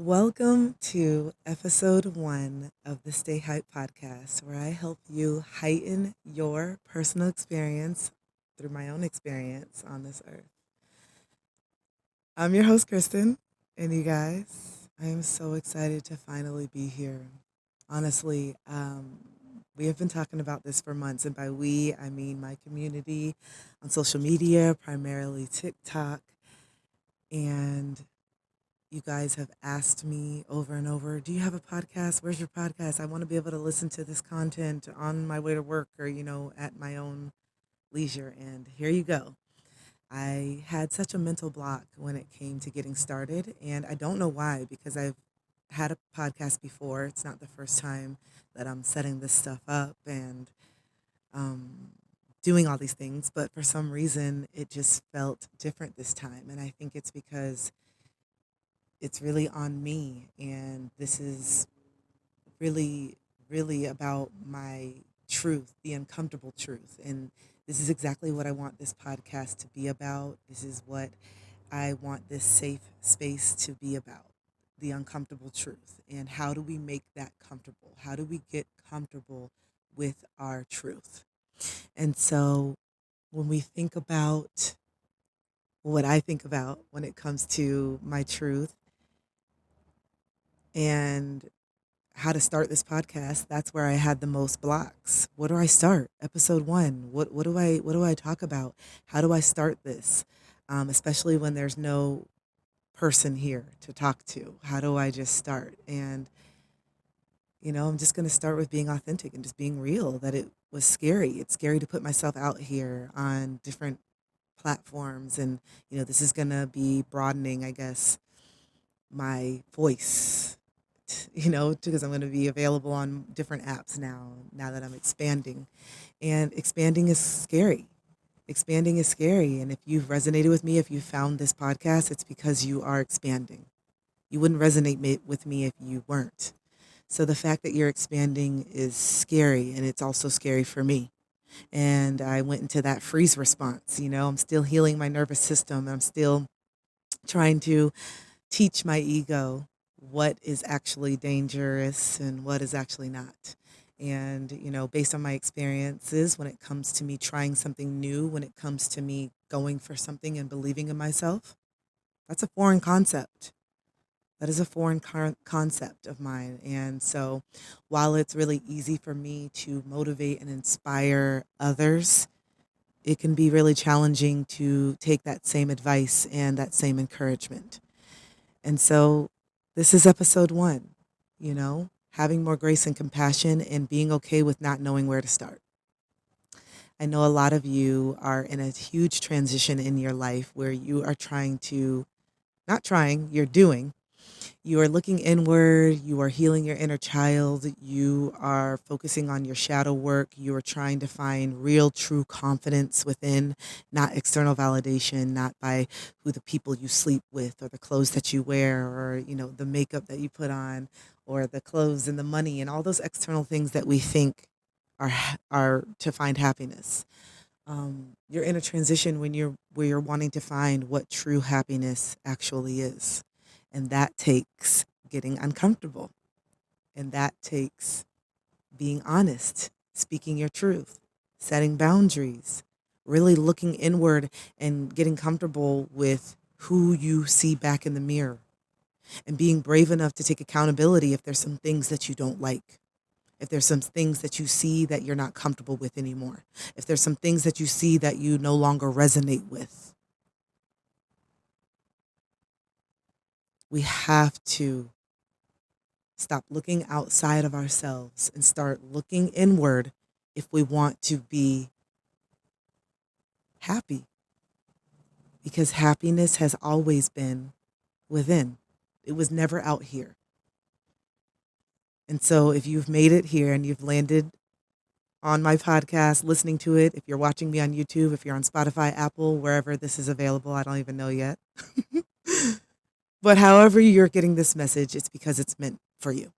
Welcome to episode 1 of the StayHYPE podcast, where I help you heighten your personal experience through my own experience on this earth. I'm your host, Kristen, and you guys, I am so excited to finally be here. Honestly, we have been talking about this for months, and by we, I mean my community on social media, primarily TikTok, and you guys have asked me over and over, do you have a podcast? Where's your podcast? I want to be able to listen to this content on my way to work or, at my own leisure. And here you go. I had such a mental block when it came to getting started. And I don't know why, because I've had a podcast before. It's not the first time that I'm setting this stuff up and um, doing all these things. But for some reason, it just felt different this time. And I think it's because it's really on me. And this is really, really about my truth, the uncomfortable truth. And this is exactly what I want this podcast to be about. This is what I want this safe space to be about, the uncomfortable truth. And how do we make that comfortable? How do we get comfortable with our truth? And so when we think about what I think about when it comes to my truth and how to start this podcast, that's where I had the most blocks. What do I start? Episode 1. What do I talk about? How do I start this? Especially when there's no person here to talk to. How do I just start? And I'm just going to start with being authentic and just being real. That it was scary. It's scary to put myself out here on different platforms, and this is going to be broadening, I guess, my voice, because I'm going to be available on different apps now that I'm expanding. And expanding is scary. Expanding is scary. And if you've resonated with me, if you found this podcast, it's because you are expanding. You wouldn't resonate with me if you weren't. So the fact that you're expanding is scary, and it's also scary for me. And I went into that freeze response. I'm still healing my nervous system. I'm still trying to teach my ego what is actually dangerous and what is actually not. And, based on my experiences, when it comes to me trying something new, when it comes to me going for something and believing in myself, that's a foreign concept. That is a foreign concept of mine. And so while it's really easy for me to motivate and inspire others, it can be really challenging to take that same advice and that same encouragement. And so this is episode 1, having more grace and compassion and being okay with not knowing where to start. I know a lot of you are in a huge transition in your life where you are not trying, you're doing. You are looking inward, you are healing your inner child, you are focusing on your shadow work, you are trying to find real, true confidence within, not external validation, not by who the people you sleep with or the clothes that you wear or, the makeup that you put on or the clothes and the money and all those external things that we think are to find happiness. You're in a transition where you're wanting to find what true happiness actually is. And that takes getting uncomfortable. And that takes being honest, speaking your truth, setting boundaries, really looking inward and getting comfortable with who you see back in the mirror, and being brave enough to take accountability if there's some things that you don't like. If there's some things that you see that you're not comfortable with anymore. If there's some things that you see that you no longer resonate with. We have to stop looking outside of ourselves and start looking inward if we want to be happy. Because happiness has always been within. It was never out here. And so if you've made it here and you've landed on my podcast, listening to it, if you're watching me on YouTube, if you're on Spotify, Apple, wherever this is available, I don't even know yet. But however you're getting this message, it's because it's meant for you.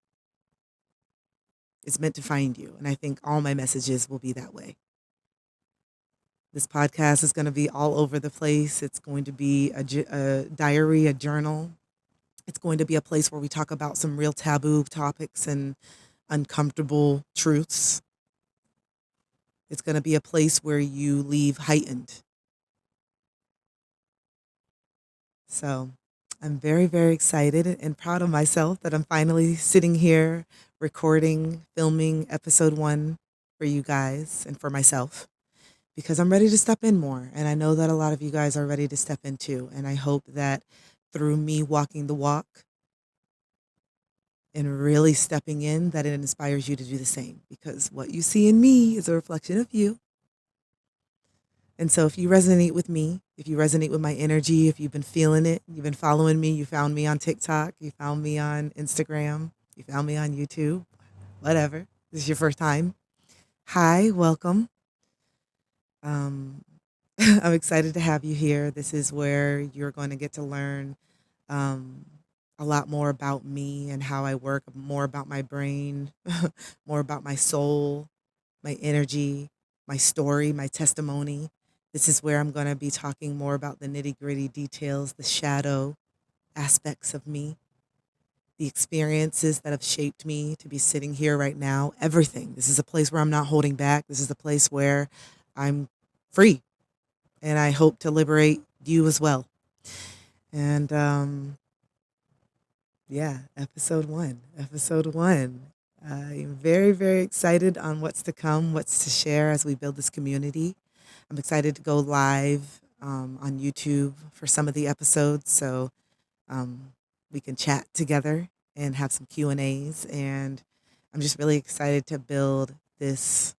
It's meant to find you. And I think all my messages will be that way. This podcast is going to be all over the place. It's going to be a diary, a journal. It's going to be a place where we talk about some real taboo topics and uncomfortable truths. It's going to be a place where you leave heightened. So I'm very, very excited and proud of myself that I'm finally sitting here recording, filming episode 1 for you guys and for myself because I'm ready to step in more. And I know that a lot of you guys are ready to step in too. And I hope that through me walking the walk and really stepping in, that it inspires you to do the same because what you see in me is a reflection of you. And so if you resonate with me, if you resonate with my energy, if you've been feeling it, you've been following me, you found me on TikTok, you found me on Instagram, you found me on YouTube, whatever. This is your first time. Hi, welcome. Um, I'm excited to have you here. This is where you're going to get to learn um, a lot more about me and how I work, more about my brain, more about my soul, my energy, my story, my testimony. This is where I'm going to be talking more about the nitty gritty details, the shadow aspects of me, the experiences that have shaped me to be sitting here right now, everything. This is a place where I'm not holding back. This is a place where I'm free and I hope to liberate you as well. And yeah, episode 1. Episode 1. I'm very, very excited on what's to come, what's to share as we build this community. I'm excited to go live on YouTube for some of the episodes, so we can chat together and have some Q&As. And I'm just really excited to build this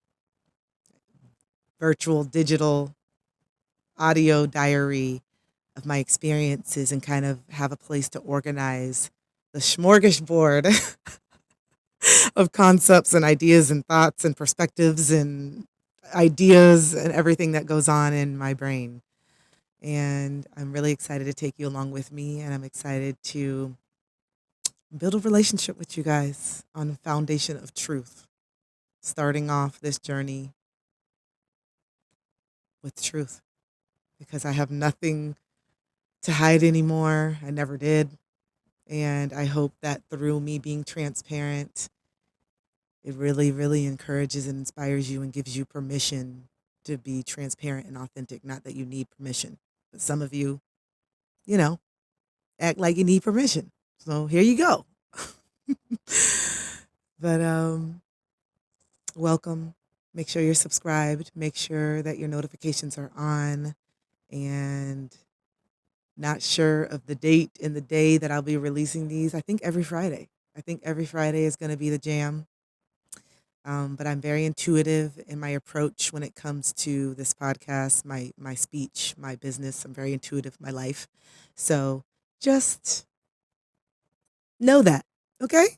virtual, digital audio diary of my experiences and kind of have a place to organize the smorgasbord of concepts and ideas and thoughts and perspectives and ideas and everything that goes on in my brain. And I'm really excited to take you along with me. And I'm excited to build a relationship with you guys on a foundation of truth, starting off this journey with truth because I have nothing to hide anymore. I never did. And I hope that through me being transparent, it really, really encourages and inspires you and gives you permission to be transparent and authentic. Not that you need permission, but some of you, you know, act like you need permission. So here you go. But welcome. Make sure you're subscribed. Make sure that your notifications are on. And not sure of the date and the day that I'll be releasing these. I think every Friday. I think every Friday is going to be the jam. But I'm very intuitive in my approach when it comes to this podcast, my speech, my business. I'm very intuitive in my life. So just know that, okay?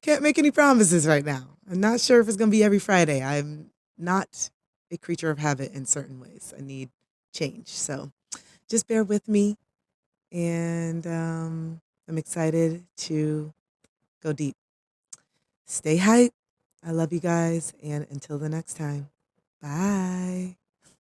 Can't make any promises right now. I'm not sure if it's going to be every Friday. I'm not a creature of habit in certain ways. I need change. So just bear with me. And I'm excited to go deep. Stay hype. I love you guys. And until the next time, bye.